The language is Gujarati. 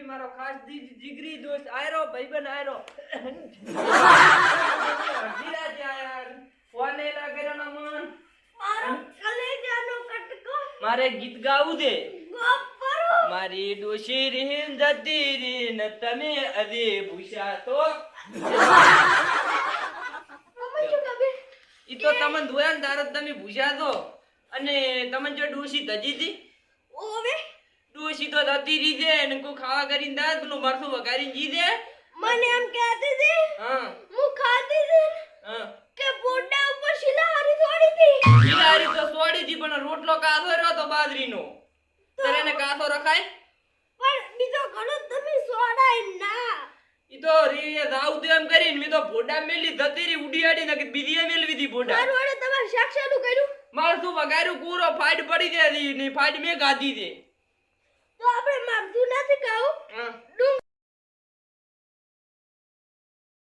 મારો ખાસ જીગરી દોસ્ત આયરો ભાઈબંધ આયરો ધીરાજ આયા ફોન એ ના કર્યો ના મન મારો કલેજાનો કટકો મારે ગીત ગાવું દે ગોપ કરો મારી ડોશી રીન જતી રીન તમે અદે ભૂષા તો મમ્મી શું કબે ઈ તો તમને ધોયા ને તારત તમે ભૂષા તો અને તમને જો ડોશી ધજી હતી ઓવે ડોશી તો ધતી રી દે ને કો ખાવા કરીને દાત પેલું મરસું વઘારીને જી દે મને એમ કહેતી હતી હા હું ખાતી હતી હા કે બોડા ઉપર શિલાહારી થોડી હતી શિલારી તો સોડી દી પણ રોટલો કાસો રહ્યો તો બાજરીનો તને એને કાસો રખાય પણ બીજો ઘણો તમે સોડાય ના ઈ તો રીએ જાવ તો એમ કરીને મે તો ભોડા મેલી ધતી રી ઉડી આડી ને કે બીજી મેલવી દી ભોડા મારું વડે તમારે સાક્ષાનું કર્યું માર શું વગાડ્યું કૂરો ફાઈટ પડી દે દી ને ફાઈટ મે ગાધી દે તો આપણે મારતું નથી કહું હા